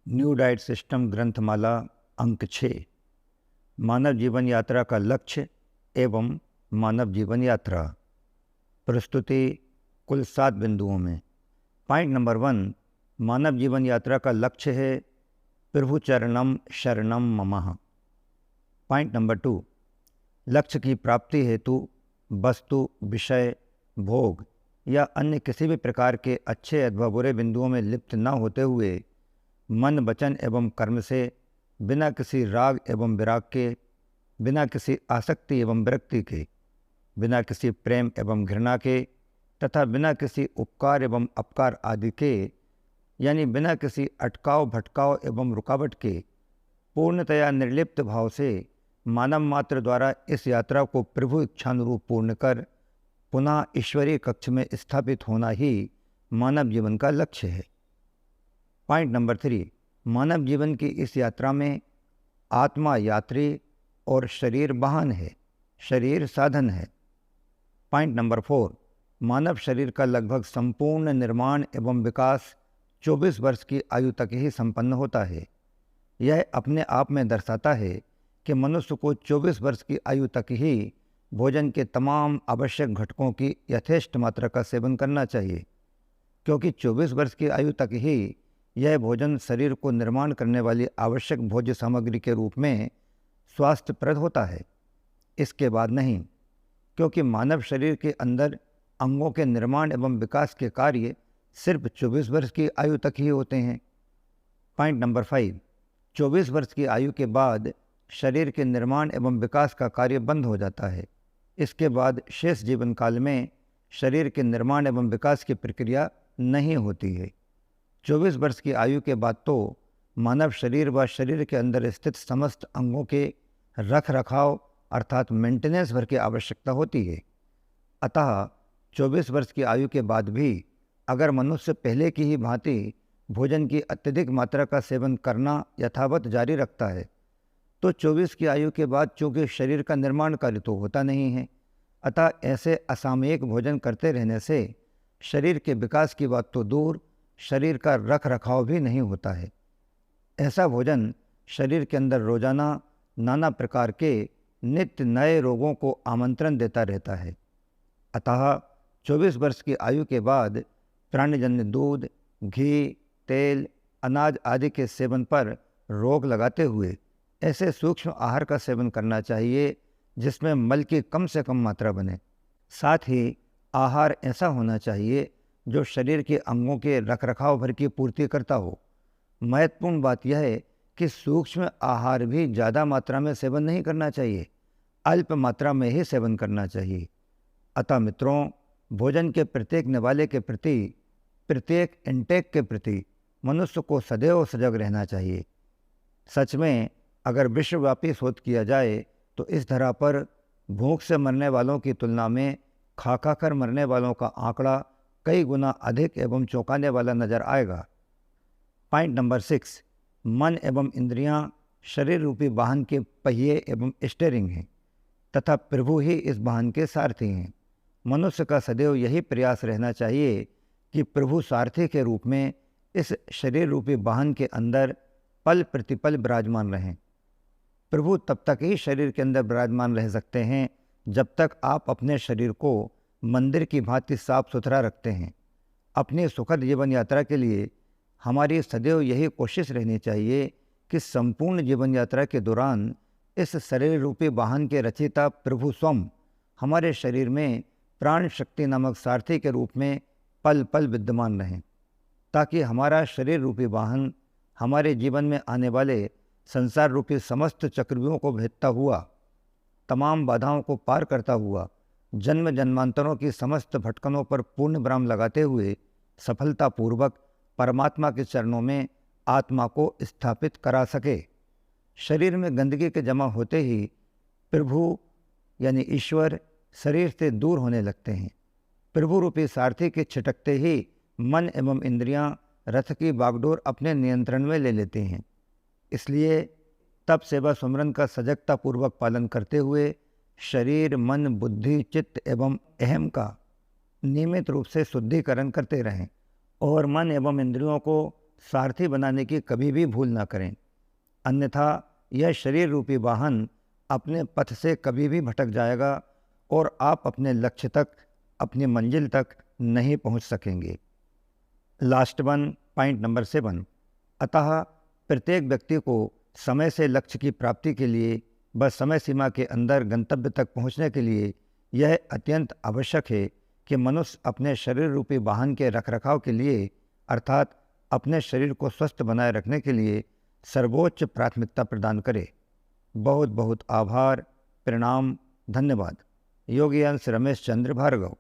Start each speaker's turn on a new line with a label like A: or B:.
A: New diet system ग्रंथमाला अंक 6 मानव जीवन यात्रा का लक्ष्य एवं मानव जीवन यात्रा। प्रस्तुति कुल 7 बिंदुओं में। पॉइंट नंबर 1, मानव जीवन यात्रा का लक्ष्य है प्रभु चरणम शरणम ममः। पॉइंट नंबर 2, लक्ष्य की प्राप्ति हेतु वस्तु, विषय, भोग या अन्य किसी भी प्रकार के अच्छे अथवा बुरे बिंदुओं में लिप्त न होते हुए मन, वचन एवं कर्म से बिना किसी राग एवं विराग के, बिना किसी आसक्ति एवं विरक्ति के, बिना किसी प्रेम एवं घृणा के तथा बिना किसी उपकार एवं अपकार आदि के, यानी बिना किसी अटकाव भटकाव एवं रुकावट के पूर्णतया निर्लिप्त भाव से मानव मात्र द्वारा इस यात्रा को प्रभु इच्छानुरूप पूर्ण कर पुनः ईश्वरीय कक्ष में स्थापित होना ही मानव जीवन का लक्ष्य है। पॉइंट नंबर 3, मानव जीवन की इस यात्रा में आत्मा यात्री और शरीर वाहन है, शरीर साधन है। पॉइंट नंबर 4, मानव शरीर का लगभग संपूर्ण निर्माण एवं विकास 24 वर्ष की आयु तक ही संपन्न होता है। यह अपने आप में दर्शाता है कि मनुष्य को 24 वर्ष की आयु तक ही भोजन के तमाम आवश्यक घटकों की यथेष्ट मात्रा का सेवन करना चाहिए, क्योंकि 24 वर्ष की आयु तक ही यह भोजन शरीर को निर्माण करने वाली आवश्यक भोज्य सामग्री के रूप में स्वास्थ्यप्रद होता है। इसके बाद नहीं, क्योंकि मानव शरीर के अंदर अंगों के निर्माण एवं विकास के कार्य सिर्फ 24 वर्ष की आयु तक ही होते हैं। पॉइंट नंबर 5, 24 वर्ष की आयु के बाद शरीर के निर्माण एवं विकास का कार्य बंद हो जाता है। इसके बाद शेष जीवन काल में शरीर के निर्माण एवं विकास की प्रक्रिया नहीं होती है। 24 वर्ष की आयु के बाद तो मानव शरीर व शरीर के अंदर स्थित समस्त अंगों के रख रखाव अर्थात मेंटेनेंस भर की आवश्यकता होती है। अतः 24 वर्ष की आयु के बाद भी अगर मनुष्य पहले की ही भांति भोजन की अत्यधिक मात्रा का सेवन करना यथावत जारी रखता है तो 24 की आयु के बाद चूँकि शरीर का निर्माण कार्य तो होता नहीं है, अतः ऐसे असामयिक भोजन करते रहने से शरीर के विकास की बात तो दूर, शरीर का रख रखाव भी नहीं होता है। ऐसा भोजन शरीर के अंदर रोजाना नाना प्रकार के नित्य नए रोगों को आमंत्रण देता रहता है। अतः 24 वर्ष की आयु के बाद प्राणीजन्य दूध, घी, तेल, अनाज आदि के सेवन पर रोक लगाते हुए ऐसे सूक्ष्म आहार का सेवन करना चाहिए जिसमें मल की कम से कम मात्रा बने। साथ ही आहार ऐसा होना चाहिए जो शरीर के अंगों के रखरखाव भर की पूर्ति करता हो। महत्वपूर्ण बात यह है कि सूक्ष्म आहार भी ज़्यादा मात्रा में सेवन नहीं करना चाहिए, अल्प मात्रा में ही सेवन करना चाहिए। अतः मित्रों, भोजन के प्रत्येक निवाले के प्रति, प्रत्येक इंटेक के प्रति मनुष्य को सदैव सजग रहना चाहिए। सच में अगर विश्वव्यापी शोध किया जाए तो इस धरा पर भूख से मरने वालों की तुलना में खा खा कर मरने वालों का आंकड़ा कई गुना अधिक एवं चौंकाने वाला नजर आएगा। पॉइंट नंबर 6, मन एवं इंद्रियां शरीर रूपी वाहन के पहिए एवं स्टीयरिंग हैं तथा प्रभु ही इस वाहन के सारथी हैं। मनुष्य का सदैव यही प्रयास रहना चाहिए कि प्रभु सारथी के रूप में इस शरीर रूपी वाहन के अंदर पल प्रतिपल विराजमान रहें। प्रभु तब तक ही शरीर के अंदर विराजमान रह सकते हैं जब तक आप अपने शरीर को मंदिर की भांति साफ सुथरा रखते हैं। अपनी सुखद जीवन यात्रा के लिए हमारी सदैव यही कोशिश रहनी चाहिए कि संपूर्ण जीवन यात्रा के दौरान इस शरीर रूपी वाहन के रचयिता प्रभु स्वयं हमारे शरीर में प्राण शक्ति नामक सारथी के रूप में पल पल विद्यमान रहें, ताकि हमारा शरीर रूपी वाहन हमारे जीवन में आने वाले संसार रूपी समस्त चक्रव्यूहों को भेदता हुआ, तमाम बाधाओं को पार करता हुआ, जन्म जन्मांतरों की समस्त भटकनों पर पूर्ण विराम लगाते हुए सफलतापूर्वक परमात्मा के चरणों में आत्मा को स्थापित करा सके। शरीर में गंदगी के जमा होते ही प्रभु यानी ईश्वर शरीर से दूर होने लगते हैं। प्रभु रूपी सारथी के छिटकते ही मन एवं इंद्रियां रथ की बागडोर अपने नियंत्रण में ले लेते हैं। इसलिए तब सेवा सुमरन का सजगता पूर्वक पालन करते हुए शरीर, मन, बुद्धि, चित्त एवं अहम का नियमित रूप से शुद्धिकरण करते रहें और मन एवं इंद्रियों को सारथी बनाने की कभी भी भूल ना करें, अन्यथा यह शरीर रूपी वाहन अपने पथ से कभी भी भटक जाएगा और आप अपने लक्ष्य तक, अपनी मंजिल तक नहीं पहुंच सकेंगे। Last one, point number 7। अतः प्रत्येक व्यक्ति को समय से लक्ष्य की प्राप्ति के लिए व समय सीमा के अंदर गंतव्य तक पहुंचने के लिए यह अत्यंत आवश्यक है कि मनुष्य अपने शरीर रूपी वाहन के रखरखाव के लिए, अर्थात अपने शरीर को स्वस्थ बनाए रखने के लिए सर्वोच्च प्राथमिकता प्रदान करे। बहुत बहुत आभार, प्रणाम, धन्यवाद। योगी अंश रमेश चंद्र भार्गव।